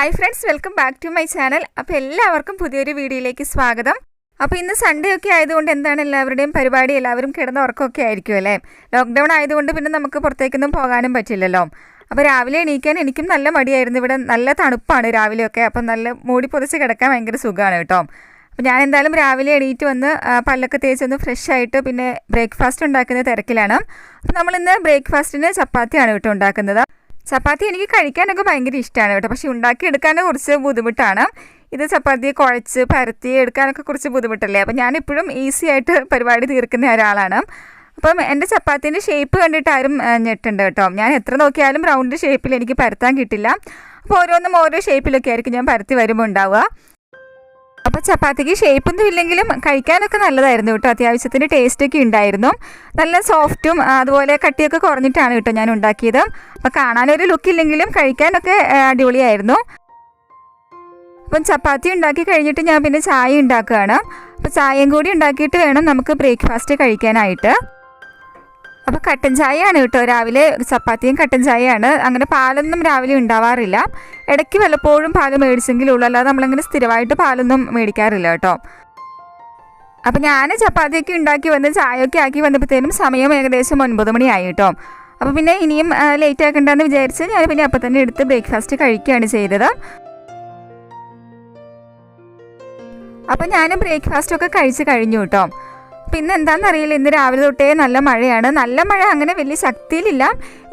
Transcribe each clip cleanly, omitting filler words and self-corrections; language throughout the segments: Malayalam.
Hi friends, welcome back to my channel. അപ്പോൾ എല്ലാവർക്കും പുതിയൊരു വീഡിയോയിലേക്ക് സ്വാഗതം. അപ്പോൾ ഇന്ന് സൺഡേ ഒക്കെ ആയതുകൊണ്ട് എന്താണ് എല്ലാവരുടെയും പരിപാടി? എല്ലാവരും കിടന്ന ഉറക്കമൊക്കെ ആയിരിക്കും അല്ലേ? ലോക്ക്ഡൗൺ ആയതുകൊണ്ട് പിന്നെ നമുക്ക് പുറത്തേക്കൊന്നും പോകാനും പറ്റില്ലല്ലോ. അപ്പോൾ രാവിലെ എണീക്കാൻ എനിക്കും നല്ല മടിയായിരുന്നു. ഇവിടെ നല്ല തണുപ്പാണ് രാവിലെയൊക്കെ. അപ്പം നല്ല മൂടി പൊതിച്ച് കിടക്കാൻ ഭയങ്കര സുഖമാണ് കേട്ടോ. അപ്പോൾ ഞാൻ എന്തായാലും രാവിലെ എണീറ്റ് വന്ന് പല്ലൊക്കെ തേച്ചൊന്ന് ഫ്രഷ് ആയിട്ട് പിന്നെ ബ്രേക്ക്ഫാസ്റ്റ് ഉണ്ടാക്കുന്ന തിരക്കിലാണ്. അപ്പോൾ നമ്മളിന്ന് ബ്രേക്ക്ഫാസ്റ്റിന് ചപ്പാത്തിയാണ് കേട്ടോ ഉണ്ടാക്കുന്നത്. ചപ്പാത്തി എനിക്ക് കഴിക്കാനൊക്കെ ഭയങ്കര ഇഷ്ടമാണ് കേട്ടോ. പക്ഷേ ഉണ്ടാക്കിയെടുക്കാൻ കുറച്ച് ബുദ്ധിമുട്ടാണ്. ഇത് ചപ്പാത്തി കുഴച്ച് പരത്തി എടുക്കാനൊക്കെ കുറച്ച് ബുദ്ധിമുട്ടല്ലേ. അപ്പോൾ ഞാനിപ്പോഴും ഈസി ആയിട്ട് പരിപാടി തീർക്കുന്ന ഒരാളാണ്. അപ്പം എൻ്റെ ചപ്പാത്തിൻ്റെ ഷേപ്പ് കണ്ടിട്ട് ആരും ഞെട്ടുണ്ട് കേട്ടോ. ഞാൻ എത്ര നോക്കിയാലും റൗണ്ട് ഷേപ്പിൽ എനിക്ക് പരത്താൻ കിട്ടില്ല. അപ്പോൾ ഓരോന്നും ഓരോ ഷേപ്പിലൊക്കെ ആയിരിക്കും ഞാൻ പരത്തി വരുമ്പോൾ ഉണ്ടാവുക. അപ്പോൾ ചപ്പാത്തിക്ക് ഷേപ്പൊന്നും ഇല്ലെങ്കിലും കഴിക്കാനൊക്കെ നല്ലതായിരുന്നു കേട്ടോ. അത്യാവശ്യത്തിന് ടേസ്റ്റൊക്കെ ഉണ്ടായിരുന്നു. നല്ല സോഫ്റ്റും അതുപോലെ കട്ടിയൊക്കെ കുറഞ്ഞിട്ടാണ് കേട്ടോ ഞാൻ ഉണ്ടാക്കിയത്. അപ്പോൾ കാണാനൊരു ലുക്കില്ലെങ്കിലും കഴിക്കാനൊക്കെ അടിപൊളിയായിരുന്നു. അപ്പം ചപ്പാത്തി ഉണ്ടാക്കി കഴിഞ്ഞിട്ട് ഞാൻ പിന്നെ ചായ ഉണ്ടാക്കുകയാണ്. അപ്പോൾ ചായയും കൂടി ഉണ്ടാക്കിയിട്ട് വേണം നമുക്ക് ബ്രേക്ക്ഫാസ്റ്റ് കഴിക്കാനായിട്ട്. അപ്പോൾ കട്ടൻ ചായയാണ് കേട്ടോ രാവിലെ. ചപ്പാത്തിയും കട്ടൻ ചായയാണ്. അങ്ങനെ പാലൊന്നും രാവിലെ ഉണ്ടാവാറില്ല. ഇടയ്ക്ക് വല്ലപ്പോഴും പാല് മേടിച്ചെങ്കിലുള്ളൂ, അല്ലാതെ നമ്മളങ്ങനെ സ്ഥിരമായിട്ട് പാലൊന്നും മേടിക്കാറില്ല കേട്ടോ. അപ്പോൾ ഞാൻ ചപ്പാത്തിയൊക്കെ ഉണ്ടാക്കി വന്ന് ചായയൊക്കെ ആക്കി വന്നപ്പോഴത്തേനും സമയം ഏകദേശം 9 മണിയായി കേട്ടോ. അപ്പോൾ പിന്നെ ഇനിയും ലേറ്റ് ആക്കണ്ടെന്ന് വിചാരിച്ച് ഞാൻ പിന്നെ അപ്പം തന്നെ എടുത്ത് ബ്രേക്ക്ഫാസ്റ്റ് കഴിക്കുകയാണ് ചെയ്തത്. അപ്പോൾ ഞാൻ ബ്രേക്ക്ഫാസ്റ്റൊക്കെ കഴിച്ച് കഴിഞ്ഞു കേട്ടോ. പിന്നെ എന്താണെന്നറിയില്ല, ഇന്ന് രാവിലെ തൊട്ടേ നല്ല മഴയാണ്. നല്ല മഴ അങ്ങനെ വലിയ ശക്തിയിലില്ല,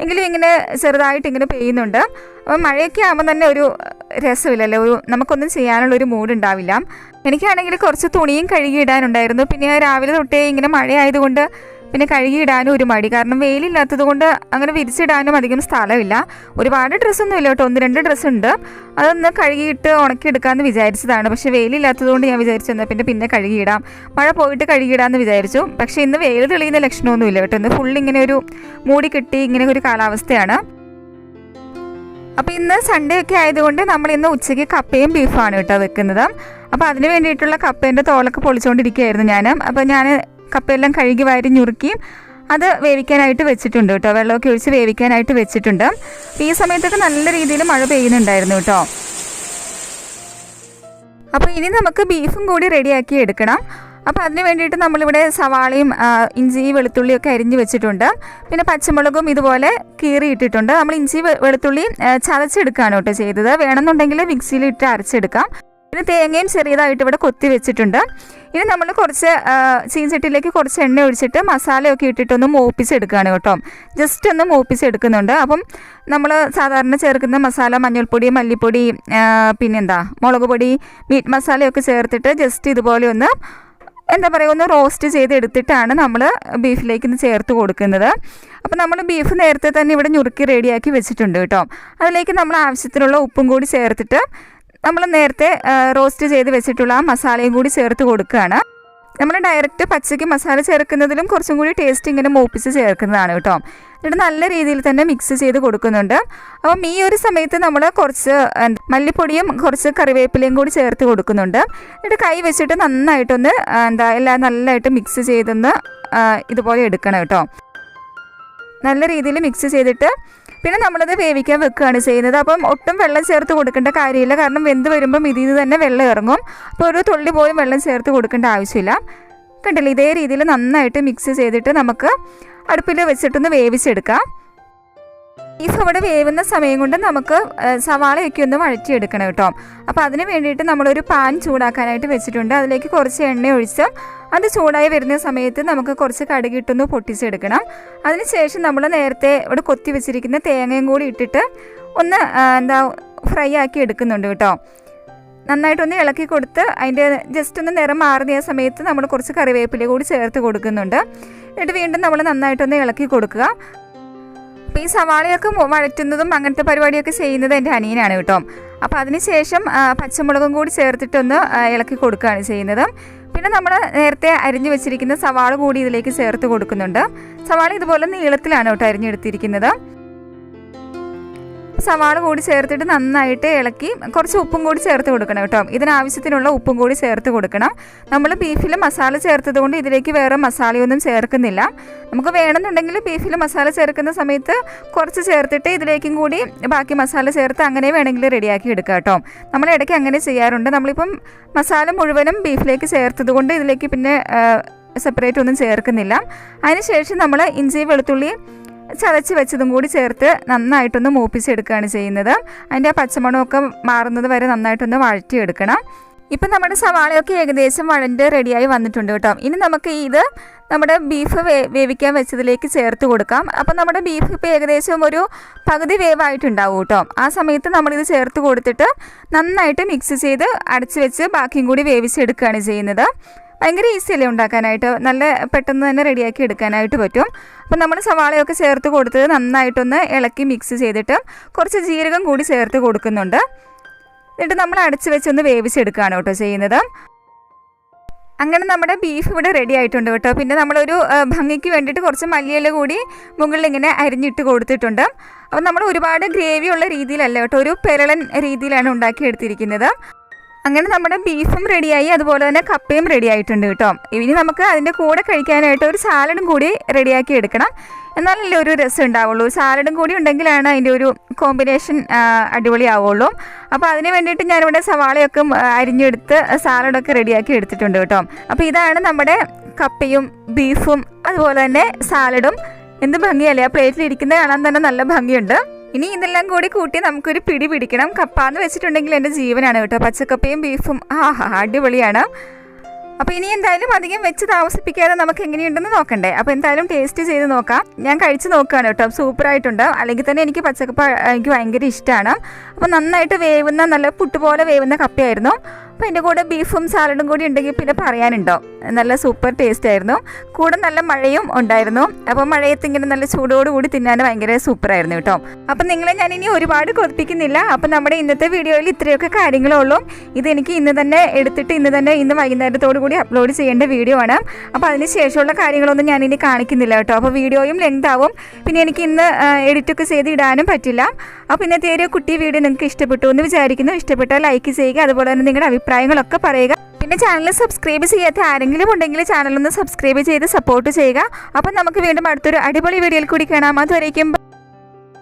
എങ്കിലും ഇങ്ങനെ ചെറുതായിട്ട് ഇങ്ങനെ പെയ്യുന്നുണ്ട്. അപ്പോൾ മഴയൊക്കെ ആകുമ്പോൾ തന്നെ ഒരു രസമില്ലല്ലോ, നമുക്കൊന്നും ചെയ്യാനുള്ളൊരു മൂഡ് ഉണ്ടാവില്ല. എനിക്കാണെങ്കിൽ കുറച്ച് തുണിയും കഴുകിയിടാനുണ്ടായിരുന്നു. പിന്നെ രാവിലെ തൊട്ടേ ഇങ്ങനെ മഴയായതുകൊണ്ട് പിന്നെ കഴുകിയിടാനും ഒരു മടി. കാരണം വെയിലില്ലാത്തത് കൊണ്ട് അങ്ങനെ വിരിച്ചിടാനും അധികം സ്ഥലമില്ല. ഒരുപാട് ഡ്രസ്സൊന്നും ഇല്ല കേട്ടോ, 1-2 ഡ്രസ്സുണ്ട്. അതൊന്ന് കഴുകിയിട്ട് ഉണക്കിയെടുക്കാമെന്ന് വിചാരിച്ചതാണ്. പക്ഷേ വെയിലില്ലാത്തത് കൊണ്ട് ഞാൻ വിചാരിച്ചു എന്നാൽ പിന്നെ കഴുകിയിടാം, മഴ പോയിട്ട് കഴുകിയിടാമെന്ന് വിചാരിച്ചു. പക്ഷേ ഇന്ന് വെയിൽ തെളിയുന്ന ലക്ഷണമൊന്നുമില്ല കേട്ടോ. ഇന്ന് ഫുൾ ഇങ്ങനെ ഒരു മൂടി കെട്ടി ഇങ്ങനെ ഒരു കാലാവസ്ഥയാണ്. അപ്പോൾ ഇന്ന് സൺഡേ ഒക്കെ ആയതുകൊണ്ട് നമ്മളിന്ന് ഉച്ചയ്ക്ക് കപ്പയും ബീഫാണ് കേട്ടോ വെക്കുന്നത്. അപ്പോൾ അതിന് വേണ്ടിയിട്ടുള്ള കപ്പേൻ്റെ തോലൊക്കെ പൊളിച്ചുകൊണ്ടിരിക്കുകയായിരുന്നു ഞാൻ. അപ്പോൾ ഞാൻ കപ്പയെല്ലാം കഴുകി വാരി ഞുറുക്കി അത് വേവിക്കാനായിട്ട് വെച്ചിട്ടുണ്ട് കേട്ടോ. വെള്ളമൊക്കെ ഒഴിച്ച് വേവിക്കാനായിട്ട് വെച്ചിട്ടുണ്ട്. ഈ സമയത്തൊക്കെ നല്ല രീതിയിൽ മഴ പെയ്യുന്നുണ്ടായിരുന്നു കേട്ടോ. അപ്പോൾ ഇനി നമുക്ക് ബീഫും കൂടി റെഡിയാക്കി എടുക്കണം. അപ്പോൾ അതിന് വേണ്ടിയിട്ട് നമ്മളിവിടെ സവാളയും ഇഞ്ചി വെളുത്തുള്ളിയൊക്കെ അരിഞ്ഞ് വെച്ചിട്ടുണ്ട്. പിന്നെ പച്ചമുളകും ഇതുപോലെ കീറിയിട്ടിട്ടുണ്ട്. നമ്മൾ ഇഞ്ചി വെളുത്തുള്ളി ചതച്ചെടുക്കുകയാണ് കേട്ടോ ചെയ്തത്. വേണമെന്നുണ്ടെങ്കിൽ മിക്സിയിലിട്ട് അരച്ചെടുക്കാം. പിന്നെ തേങ്ങയും ചെറിയതായിട്ട് ഇവിടെ കൊത്തി വെച്ചിട്ടുണ്ട്. ഇനി നമ്മൾ കുറച്ച് ചീൻചട്ടിയിലേക്ക് കുറച്ച് എണ്ണ ഒഴിച്ചിട്ട് മസാലയൊക്കെ ഇട്ടിട്ടൊന്ന് മൂപ്പിച്ചെടുക്കുകയാണ് കേട്ടോ. ജസ്റ്റ് ഒന്ന് മൂപ്പിച്ചെടുക്കുന്നുണ്ട്. അപ്പം നമ്മൾ സാധാരണ ചേർക്കുന്ന മസാല മഞ്ഞൾപ്പൊടി, മല്ലിപ്പൊടി, പിന്നെന്താ മുളക് പൊടി, മീറ്റ് മസാലയൊക്കെ ചേർത്തിട്ട് ജസ്റ്റ് ഇതുപോലെ ഒന്ന് ഒന്ന് റോസ്റ്റ് ചെയ്തെടുത്തിട്ടാണ് നമ്മൾ ബീഫിലേക്ക് ഇന്ന് ചേർത്ത് കൊടുക്കുന്നത്. അപ്പോൾ നമ്മൾ ബീഫ് നേരത്തെ തന്നെ ഇവിടെ ഞുറുക്കി റെഡിയാക്കി വെച്ചിട്ടുണ്ട് കേട്ടോ. അതിലേക്ക് നമ്മൾ ആവശ്യത്തിനുള്ള ഉപ്പും കൂടി ചേർത്തിട്ട് നമ്മൾ നേരത്തെ റോസ്റ്റ് ചെയ്ത് വെച്ചിട്ടുള്ള ആ മസാലയും കൂടി ചേർത്ത് കൊടുക്കുകയാണ്. നമ്മൾ ഡയറക്റ്റ് പച്ചയ്ക്ക് മസാല ചേർക്കുന്നതിലും കുറച്ചും കൂടി ടേസ്റ്റ് ഇങ്ങനെ മൂപ്പിച്ച് ചേർക്കുന്നതാണ് കേട്ടോ. എന്നിട്ട് നല്ല രീതിയിൽ തന്നെ മിക്സ് ചെയ്ത് കൊടുക്കുന്നുണ്ട്. അപ്പം ഈ ഒരു സമയത്ത് നമ്മൾ കുറച്ച് മല്ലിപ്പൊടിയും കുറച്ച് കറിവേപ്പിലയും കൂടി ചേർത്ത് കൊടുക്കുന്നുണ്ട്. എന്നിട്ട് കൈ വെച്ചിട്ട് നന്നായിട്ടൊന്ന് എല്ലാം നല്ലതായിട്ട് മിക്സ് ചെയ്തൊന്ന് ഇതുപോലെ എടുക്കണം കേട്ടോ. നല്ല രീതിയിൽ മിക്സ് ചെയ്തിട്ട് പിന്നെ നമ്മളത് വേവിക്കാൻ വെക്കുകയാണ് ചെയ്യുന്നത്. അപ്പം ഒട്ടും വെള്ളം ചേർത്ത് കൊടുക്കേണ്ട കാര്യമില്ല. കാരണം വെന്ത് വരുമ്പം ഇതിൽ നിന്ന് തന്നെ വെള്ളം ഇറങ്ങും. അപ്പോൾ ഒരു തുള്ളി പോലും വെള്ളം ചേർത്ത് കൊടുക്കേണ്ട ആവശ്യമില്ല. കണ്ടില്ലേ, ഇതേ രീതിയിൽ നന്നായിട്ട് മിക്സ് ചെയ്തിട്ട് നമുക്ക് അടുപ്പിൽ വെച്ചിട്ടൊന്ന് വേവിച്ചെടുക്കാം. ബീഫ് അവിടെ വേവുന്ന സമയം കൊണ്ട് നമുക്ക് സവാളയൊക്കെ ഒന്ന് വഴറ്റിയെടുക്കണം കേട്ടോ. അപ്പോൾ അതിന് വേണ്ടിയിട്ട് നമ്മളൊരു പാൻ ചൂടാക്കാനായിട്ട് വെച്ചിട്ടുണ്ട്. അതിലേക്ക് കുറച്ച് എണ്ണ ഒഴിച്ച് അത് ചൂടായി വരുന്ന സമയത്ത് നമുക്ക് കുറച്ച് കടുകിട്ടൊന്ന് പൊട്ടിച്ചെടുക്കണം. അതിനുശേഷം നമ്മൾ നേരത്തെ ഇവിടെ കൊത്തി വെച്ചിരിക്കുന്ന തേങ്ങയും കൂടി ഇട്ടിട്ട് ഒന്ന് ഫ്രൈ ആക്കി എടുക്കുന്നുണ്ട് കേട്ടോ. നന്നായിട്ടൊന്ന് ഇളക്കി കൊടുത്ത് അതിൻ്റെ ജസ്റ്റ് ഒന്ന് നിറം മാറുന്ന സമയത്ത് നമ്മൾ കുറച്ച് കറിവേപ്പില കൂടി ചേർത്ത് കൊടുക്കുന്നുണ്ട്. എന്നിട്ട് വീണ്ടും നമ്മൾ നന്നായിട്ടൊന്ന് ഇളക്കി കൊടുക്കുക. അപ്പോൾ ഈ സവാളയൊക്കെ വഴറ്റുന്നതും അങ്ങനത്തെ പരിപാടിയൊക്കെ ചെയ്യുന്നത് എൻ്റെ അനിയനാണ് കേട്ടോ. അപ്പോൾ അതിനുശേഷം പച്ചമുളകും കൂടി ചേർത്തിട്ടൊന്ന് ഇളക്കി കൊടുക്കുകയാണ് ചെയ്യുന്നത്. പിന്നെ നമ്മൾ നേരത്തെ അരിഞ്ഞു വെച്ചിരിക്കുന്ന സവാള കൂടി ഇതിലേക്ക് ചേർത്ത് കൊടുക്കുന്നുണ്ട്. സവാള ഇതുപോലെ നീളത്തിലാണ് കേട്ടോ അരിഞ്ഞെടുത്തിരിക്കുന്നത്. സവാള കൂടി ചേർത്തിട്ട് നന്നായിട്ട് ഇളക്കി കുറച്ച് ഉപ്പും കൂടി ചേർത്ത് കൊടുക്കണം കേട്ടോ. ഇതിനാവശ്യത്തിനുള്ള ഉപ്പും കൂടി ചേർത്ത് കൊടുക്കണം. നമ്മൾ ബീഫിൽ മസാല ചേർത്തത് കൊണ്ട് ഇതിലേക്ക് വേറെ മസാലയൊന്നും ചേർക്കുന്നില്ല. നമുക്ക് വേണമെന്നുണ്ടെങ്കിൽ ബീഫിൽ മസാല ചേർക്കുന്ന സമയത്ത് കുറച്ച് ചേർത്തിട്ട് ഇതിലേക്കും കൂടി ബാക്കി മസാല ചേർത്ത് അങ്ങനെ വേണമെങ്കിൽ റെഡിയാക്കി എടുക്കാം കേട്ടോ. നമ്മൾ ഇടയ്ക്ക് അങ്ങനെ ചെയ്യാറുണ്ട്. നമ്മളിപ്പം മസാല മുഴുവനും ബീഫിലേക്ക് ചേർത്തത് കൊണ്ട് ഇതിലേക്ക് പിന്നെ സെപ്പറേറ്റ് ഒന്നും ചേർക്കുന്നില്ല. അതിനുശേഷം നമ്മൾ ഇഞ്ചി വെളുത്തുള്ളി ചതച്ച് വെച്ചതും കൂടി ചേർത്ത് നന്നായിട്ടൊന്ന് മൂപ്പിച്ചെടുക്കുകയാണ് ചെയ്യുന്നത്. അതിൻ്റെ ആ പച്ചമണമൊക്കെ മാറുന്നത് വരെ നന്നായിട്ടൊന്ന് വഴറ്റിയെടുക്കണം. ഇപ്പം നമ്മുടെ സവാളയൊക്കെ ഏകദേശം വഴണ്ട് റെഡിയായി വന്നിട്ടുണ്ട് കേട്ടോ. ഇനി നമുക്ക് ഇത് നമ്മുടെ ബീഫ് വേവിക്കാൻ വെച്ചതിലേക്ക് ചേർത്ത് കൊടുക്കാം. അപ്പം നമ്മുടെ ബീഫ് ഇപ്പോൾ ഏകദേശം ഒരു പകുതി വേവായിട്ടുണ്ടാവും കേട്ടോ. ആ സമയത്ത് നമ്മളിത് ചേർത്ത് കൊടുത്തിട്ട് നന്നായിട്ട് മിക്സ് ചെയ്ത് അടച്ച് വെച്ച് ബാക്കിയും കൂടി വേവിച്ചെടുക്കുകയാണ് ചെയ്യുന്നത്. ഭയങ്കര ഈസിയല്ലേ ഉണ്ടാക്കാനായിട്ട്, നല്ല പെട്ടെന്ന് തന്നെ റെഡിയാക്കി എടുക്കാനായിട്ട് പറ്റും. അപ്പം നമ്മൾ സവാളയൊക്കെ ചേർത്ത് കൊടുത്തത് നന്നായിട്ടൊന്ന് ഇളക്കി മിക്സ് ചെയ്തിട്ട് കുറച്ച് ജീരകം കൂടി ചേർത്ത് കൊടുക്കുന്നുണ്ട്. എന്നിട്ട് നമ്മൾ അടച്ച് വെച്ചൊന്ന് വേവിച്ചെടുക്കുകയാണ് കേട്ടോ ചെയ്യുന്നത്. അങ്ങനെ നമ്മുടെ ബീഫ് ഇവിടെ റെഡി ആയിട്ടുണ്ട് കേട്ടോ. പിന്നെ നമ്മളൊരു ഭംഗിക്ക് വേണ്ടിയിട്ട് കുറച്ച് മല്ലിയില കൂടി മുകളിൽ ഇങ്ങനെ അരിഞ്ഞിട്ട് കൊടുത്തിട്ടുണ്ട്. അപ്പം നമ്മൾ ഒരുപാട് ഗ്രേവി ഉള്ള രീതിയിലല്ല കേട്ടോ, ഒരു പെരളൻ രീതിയിലാണ് ഉണ്ടാക്കിയെടുത്തിരിക്കുന്നത്. അങ്ങനെ നമ്മുടെ ബീഫും റെഡിയായി, അതുപോലെ തന്നെ കപ്പയും റെഡി ആയിട്ടുണ്ട് കേട്ടോ. ഇനി നമുക്ക് അതിൻ്റെ കൂടെ കഴിക്കാനായിട്ട് ഒരു സാലഡും കൂടി റെഡിയാക്കി എടുക്കണം. എന്നാലല്ലേ ഒരു രസം ഉണ്ടാവുള്ളൂ. സാലഡും കൂടി ഉണ്ടെങ്കിലാണ് അതിൻ്റെ ഒരു കോമ്പിനേഷൻ അടിപൊളിയാവുള്ളൂ. അപ്പോൾ അതിന് വേണ്ടിയിട്ട് ഞാനിവിടെ സവാളയൊക്കെ അരിഞ്ഞെടുത്ത് സാലഡൊക്കെ റെഡിയാക്കി എടുത്തിട്ടുണ്ട് കേട്ടോ. അപ്പോൾ ഇതാണ് നമ്മുടെ കപ്പയും ബീഫും അതുപോലെ തന്നെ സാലഡും. എന്ത് ഭംഗിയല്ലേ, ആ പ്ലേറ്റിൽ ഇരിക്കുന്നത് കാണാൻ തന്നെ നല്ല ഭംഗിയുണ്ട്. ഇനി ഇതെല്ലാം കൂടി കൂട്ടി നമുക്കൊരു പിടി പിടിക്കണം. കപ്പ എന്ന് വെച്ചിട്ടുണ്ടെങ്കിൽ എൻ്റെ ജീവനാണ് കേട്ടോ. പച്ചക്കപ്പയും ബീഫും അടിപൊളിയാണ്. അപ്പോൾ ഇനി എന്തായാലും അധികം വെച്ച് താമസിപ്പിക്കാതെ നമുക്ക് എങ്ങനെയുണ്ടെന്ന് നോക്കണ്ടേ. അപ്പോൾ എന്തായാലും ടേസ്റ്റ് ചെയ്ത് നോക്കാം. ഞാൻ കഴിച്ച് നോക്കുകയാണ് കേട്ടോ, സൂപ്പറായിട്ടുണ്ട്. അല്ലെങ്കിൽ തന്നെ എനിക്ക് പച്ചക്കപ്പ എനിക്ക് ഭയങ്കര ഇഷ്ടമാണ്. അപ്പോൾ നന്നായിട്ട് വേവുന്ന, നല്ല പുട്ടുപോലെ വേവുന്ന കപ്പയായിരുന്നു. അപ്പോൾ എൻ്റെ കൂടെ ബീഫും സാലഡും കൂടി ഉണ്ടെങ്കിൽ പിന്നെ പറയാനുണ്ടോ, നല്ല സൂപ്പർ ടേസ്റ്റ് ആയിരുന്നു. കൂടെ നല്ല മഴയും ഉണ്ടായിരുന്നു. അപ്പോൾ മഴയത്ത് ഇങ്ങനെ നല്ല ചൂടോടുകൂടി തിന്നാൻ ഭയങ്കര സൂപ്പറായിരുന്നു കേട്ടോ. അപ്പം നിങ്ങളെ ഞാനിനി ഒരുപാട് കൊതിപ്പിക്കുന്നില്ല. അപ്പം നമ്മുടെ ഇന്നത്തെ വീഡിയോയിൽ ഇത്രയൊക്കെ കാര്യങ്ങളേ ഉള്ളൂ. ഇതെനിക്ക് ഇന്ന് തന്നെ എടുത്തിട്ട് ഇന്ന് വൈകുന്നേരത്തോടു കൂടി അപ്ലോഡ് ചെയ്യേണ്ട വീഡിയോ ആണ്. അപ്പോൾ അതിന് ശേഷമുള്ള കാര്യങ്ങളൊന്നും ഞാനിനി കാണിക്കുന്നില്ല കേട്ടോ. അപ്പോൾ വീഡിയോയും ലെങ്ത് ആവും. പിന്നെ എനിക്ക് ഇന്ന് എഡിറ്റൊക്കെ ചെയ്ത് ഇടാനും പറ്റില്ല. അപ്പോൾ ഇന്നത്തെ ഒരു കുട്ടി വീഡിയോ നിങ്ങൾക്ക് ഇഷ്ടപ്പെട്ടു എന്ന് വിചാരിക്കുന്നു. ഇഷ്ടപ്പെട്ടാൽ ലൈക്ക് ചെയ്യുക, അതുപോലെ തന്നെ നിങ്ങളുടെ അഭിപ്രായങ്ങളൊക്കെ പറയുക. പിന്നെ ചാനൽ സബ്സ്ക്രൈബ് ചെയ്യാത്ത ആരെങ്കിലും ഉണ്ടെങ്കിൽ ചാനലൊന്ന് സബ്സ്ക്രൈബ് ചെയ്ത് സപ്പോർട്ട് ചെയ്യുക. അപ്പം നമുക്ക് വീണ്ടും അടുത്തൊരു അടിപൊളി വീഡിയോയിൽ കൂടി കാണാം. അതുവരേക്കും